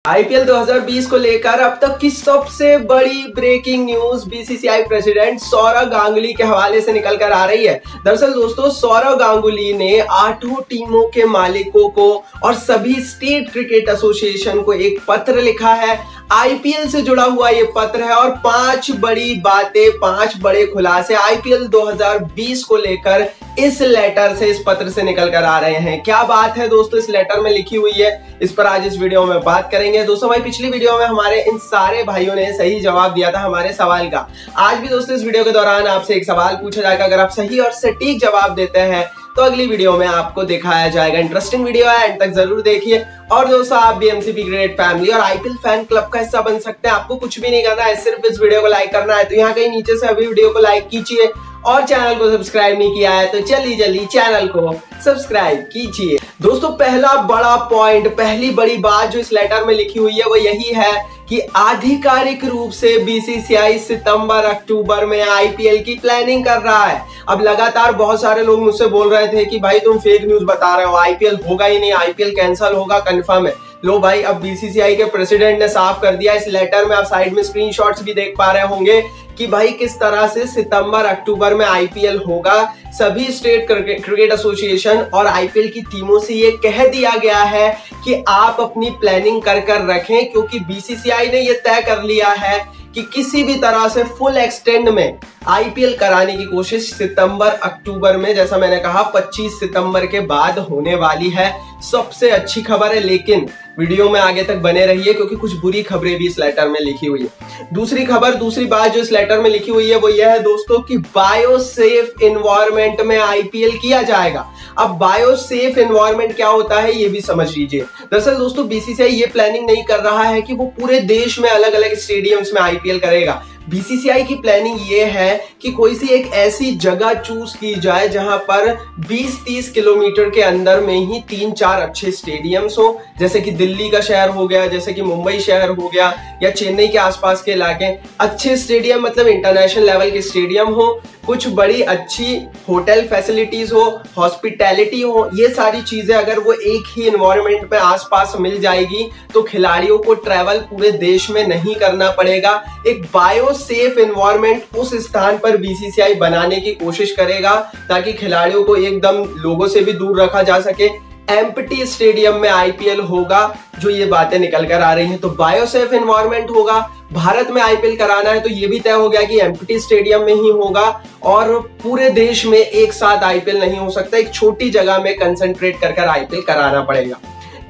IPL 2020 को लेकर अब तक की सबसे बड़ी breaking news BCCI president Sourav Ganguly के हवाले से निकल कर आ रही है। दरअसल दोस्तों, सौरव गांगुली ने 8 टीमों के मालिकों को और सभी स्टेट क्रिकेट एसोसिएशन को एक पत्र लिखा है। आईपीएल से जुड़ा हुआ ये पत्र है और 5 बड़ी बातें, 5 बड़े खुलासे आईपीएल 2020 को लेकर इस लेटर से, इस पत्र से निकल कर आ रहे हैं। क्या बात है दोस्तों इस लेटर में लिखी हुई है, इस पर आज इस वीडियो में बात करेंगे। दोस्तों भाई, पिछली वीडियो में हमारे इन सारे भाइयों ने सही जवाब दिया था हमारे सवाल का। आज भी दोस्तों इस वीडियो के दौरान आपसे एक सवाल पूछा जाएगा। अगर आप सही और सटीक जवाब देते हैं तो अगली वीडियो में आपको दिखाया जाएगा। इंटरेस्टिंग वीडियो है, एंड तक जरूर देखिए। और दोस्तों, आप भी एमसीपी क्रिकेट फैमिली और आईपीएल फैन क्लब का हिस्सा बन सकते हैं। आपको कुछ भी नहीं करना है, सिर्फ इस वीडियो को लाइक करना है। तो यहाँ कहीं नीचे से अभी वीडियो को लाइक कीजिए और चैनल को सब्सक्राइब नहीं किया है तो जल्दी जल्दी चैनल को सब्सक्राइब कीजिए। दोस्तों, पहला बड़ा पॉइंट, पहली बड़ी बात जो इस लेटर में लिखी हुई है वो यही है कि आधिकारिक रूप से बीसीसीआई सितंबर अक्टूबर में आईपीएल की प्लानिंग कर रहा है। अब लगातार बहुत सारे लोग मुझसे बोल रहे थे कि भाई तुम फेक न्यूज बता रहे हो, आईपीएल होगा ही नहीं, आईपीएल कैंसिल होगा कंफर्म है। लो भाई, अब बीसीसीआई के प्रेसिडेंट ने साफ कर दिया। इस लेटर में आप साइड में स्क्रीनशॉट्स भी देख पा रहे होंगे कि भाई किस तरह से सितंबर अक्टूबर में आईपीएल होगा। सभी स्टेट क्रिकेट एसोसिएशन और आईपीएल की टीमों से ये कह दिया गया है कि आप अपनी प्लानिंग कर रखें, क्योंकि बीसीसीआई ने ये तय कर लिया है कि किसी भी तरह से फुल एक्सटेंड में आईपीएल कराने की कोशिश सितंबर अक्टूबर में, जैसा मैंने कहा 25 सितंबर के बाद होने वाली है। सबसे अच्छी खबर है, लेकिन वीडियो में आगे तक बने रहिए क्योंकि कुछ बुरी खबरें भी इस लेटर में लिखी हुई है। दूसरी बात जो इस लेटर में लिखी हुई है वो यह है दोस्तों कि बायोसेफ एनवायरनमेंट में आईपीएल किया जाएगा। अब बायोसेफ एनवायरनमेंट क्या होता है ये भी समझ लीजिए। दरअसल दोस्तों, बीसीसीआई ये प्लानिंग नहीं कर रहा है कि वो पूरे देश में अलग अलग स्टेडियम्स में आईपीएल करेगा। बीसीसीआई की प्लानिंग ये है कि कोई सी एक ऐसी जगह चूज की जाए जहां पर 20-30 किलोमीटर के अंदर में ही 3-4 अच्छे स्टेडियम्स हो, जैसे कि दिल्ली का शहर हो गया, जैसे कि मुंबई शहर हो गया, या चेन्नई के आसपास के इलाके। अच्छे स्टेडियम मतलब इंटरनेशनल लेवल के स्टेडियम हो, कुछ बड़ी अच्छी होटल फैसिलिटीज हो, हॉस्पिटैलिटी हो। ये सारी चीजें अगर वो एक ही एनवायरनमेंट में आसपास मिल जाएगी तो खिलाड़ियों को ट्रैवल पूरे देश में नहीं करना पड़ेगा। एक बायोसेफ एनवायरनमेंट उस स्थान पर बीसीसीआई बनाने की कोशिश करेगा ताकि खिलाड़ियों को एकदम लोगों से भी दूर रखा जा सके। एम्प्टी स्टेडियम में आईपीएल होगा, जो ये बातें निकल कर आ रही हैं। तो बायोसेफ एनवायरनमेंट होगा। भारत में आईपीएल कराना है तो ये भी तय हो गया कि एम्प्टी स्टेडियम में ही होगा और पूरे देश में एक साथ आईपीएल नहीं हो सकता, एक छोटी जगह में कंसंट्रेट कर आईपीएल कराना पड़ेगा।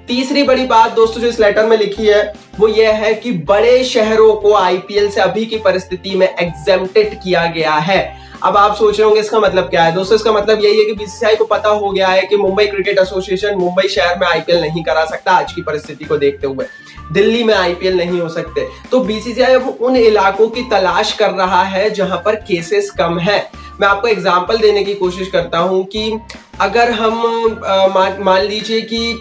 तीसरी बड़ी बात दोस्तों जो इस लेटर में लिखी है वो ये है कि बड़े शहरों को आईपीएल से अभी की परिस्थिति में एग्जेम्प्टेड किया गया है। अब आप सोच रहे होंगे इसका मतलब क्या है। दोस्तों, इसका मतलब यही है कि बीसीसीआई को पता हो गया है कि मुंबई क्रिकेट एसोसिएशन मुंबई शहर में आईपीएल नहीं करा सकता आज की परिस्थिति को देखते हुए। दिल्ली में आईपीएल नहीं हो सकते, तो बीसीसीआई अब उन इलाकों की तलाश कर रहा है जहां पर केसेस कम है। मैं आपको एग्जांपल देने की कोशिश करता हूं कि अगर हम मान लीजिए कि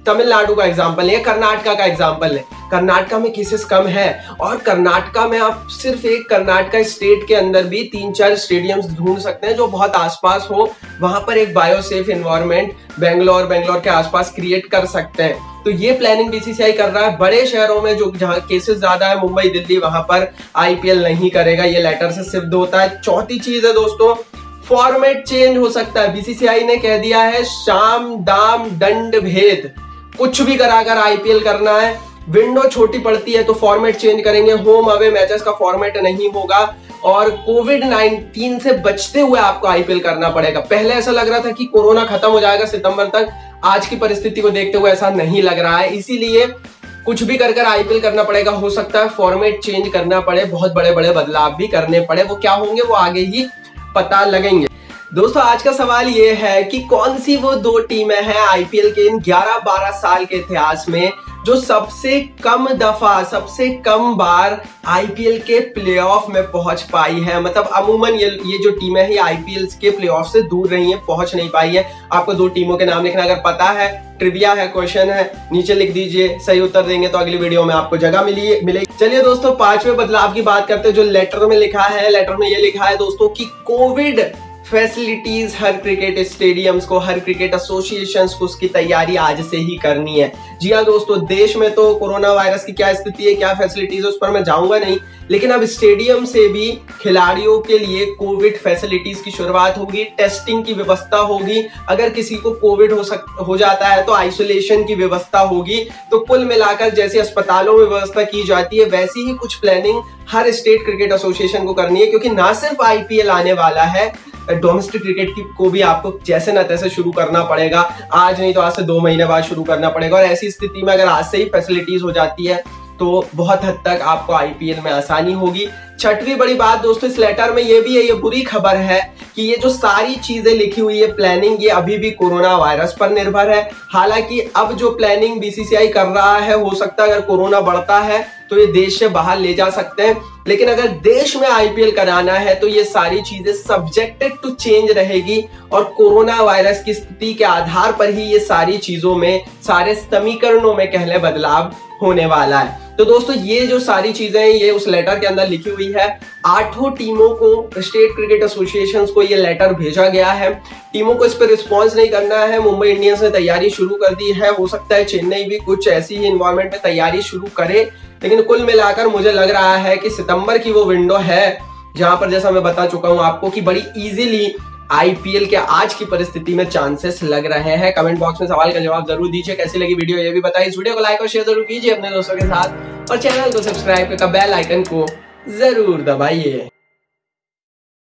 तमिलनाडु का एग्जांपल है, कर्नाटका का एग्जांपल है। कर्नाटका में केसेस कम है और कर्नाटका में आप सिर्फ एक कर्नाटका स्टेट के अंदर भी 3-4 स्टेडियम्स ढूंढ सकते हैं जो बहुत आसपास हो। वहां पर एक बायोसेफ एनवायरनमेंट बेंगलोर के आसपास क्रिएट कर सकते हैं। तो ये प्लानिंग बीसीसीआई कर रहा है। बड़े शहरों में जो जहां केसेस ज्यादा है, मुंबई, दिल्ली, वहां पर आईपीएल नहीं करेगा। ये लेटर से सिद्ध होता है। चौथी चीज है दोस्तों, फॉर्मेट चेंज हो सकता है। बीसीसीआई ने कह दिया है शाम दाम दंड भेद, कुछ भी कराकर आईपीएल करना है। विंडो छोटी पड़ती है तो फॉर्मेट चेंज करेंगे। होम अवे मैचेस का फॉर्मेट नहीं होगा और कोविड-19 से बचते हुए आपको आईपीएल करना पड़ेगा। पहले ऐसा लग रहा था कि कोरोना खत्म हो जाएगा सितंबर तक, आज की परिस्थिति को देखते हुए ऐसा नहीं लग रहा है। इसीलिए कुछ भी कर आईपीएल करना पड़ेगा। हो सकता है फॉर्मेट चेंज करना पड़े, बहुत बड़े बड़े बदलाव भी करने पड़े। वो क्या होंगे वो आगे ही पता लगेंगे। दोस्तों, आज का सवाल ये है कि कौन सी वो 2 टीमें हैं आईपीएल के इन 11-12 साल के इतिहास में जो सबसे कम दफा, सबसे कम बार आईपीएल के प्लेऑफ में पहुंच पाई है। मतलब अमूमन ये जो टीमें हैं आईपीएल के प्लेऑफ से दूर रही हैं, पहुंच नहीं पाई है। आपको 2 टीमों के नाम लिखना, अगर पता है, ट्रिविया है, क्वेश्चन है, नीचे लिख दीजिए। सही उत्तर देंगे तो अगली वीडियो में आपको जगह मिलेगी। चलिए दोस्तों, 5वें बदलाव की बात करते हैं जो लेटर में लिखा है। लेटर में ये लिखा है दोस्तों कि कोविड फैसिलिटीज हर क्रिकेट स्टेडियम्स को, हर क्रिकेट एसोसिएशंस को उसकी तैयारी आज से ही करनी है। जी हाँ दोस्तों, देश में तो कोरोना वायरस की क्या स्थिति है, क्या फैसिलिटीज है, उस पर मैं जाऊंगा नहीं, लेकिन अब स्टेडियम से भी खिलाड़ियों के लिए कोविड फैसिलिटीज की शुरुआत होगी, टेस्टिंग की व्यवस्था होगी, अगर किसी को कोविड हो जाता है तो आइसोलेशन की व्यवस्था होगी। तो कुल मिलाकर जैसे अस्पतालों में व्यवस्था की जाती है वैसी ही कुछ प्लानिंग हर स्टेट क्रिकेट एसोसिएशन को करनी है, क्योंकि ना सिर्फ आईपीएल आने वाला है, डोमेस्टिक क्रिकेट को भी आपको जैसे ना तैसे शुरू करना पड़ेगा। आज नहीं तो आज से 2 महीने बाद शुरू करना पड़ेगा, और ऐसी स्थिति में अगर आज से ही फैसिलिटीज हो जाती है तो बहुत हद तक आपको आईपीएल में आसानी होगी। छठवीं बड़ी बात दोस्तों इस लेटर में ये भी है, ये बुरी खबर है कि ये जो सारी चीजें लिखी हुई है प्लानिंग, ये अभी भी कोरोना वायरस पर निर्भर है। हालांकि अब जो प्लानिंग बीसीसीआई कर रहा है, हो सकता है अगर कोरोना बढ़ता है तो ये देश से बाहर ले जा सकते हैं, लेकिन अगर देश में आईपीएल कराना है तो ये सारी चीजें सब्जेक्टेड टू चेंज रहेगी, और कोरोना वायरस की स्थिति के आधार पर ही ये सारी चीजों में, सारे समीकरणों में कहले बदलाव होने वाला है। तो दोस्तों ये जो सारी चीजें हैं ये उस लेटर के अंदर लिखी हुई है। 8 टीमों को, स्टेट क्रिकेट एसोसिएशंस को ये लेटर भेजा गया है। टीमों को इस पर रिस्पॉन्स नहीं करना है। मुंबई इंडियंस ने तैयारी शुरू कर दी है, हो सकता है चेन्नई भी कुछ ऐसी ही एनवायरमेंट में तैयारी शुरू करे, लेकिन कुल मिलाकर मुझे लग रहा है कि सितंबर की वो विंडो है जहां पर, जैसा मैं बता चुका हूं आपको, कि बड़ी इजीली आईपीएल के आज की परिस्थिति में चांसेस लग रहे हैं। कमेंट बॉक्स में सवाल का जवाब जरूर दीजिए, कैसी लगी वीडियो ये भी बताइए। इस वीडियो को लाइक और शेयर जरूर कीजिए अपने दोस्तों के साथ, और चैनल को सब्सक्राइब करके बेल आइकन को जरूर दबाइए।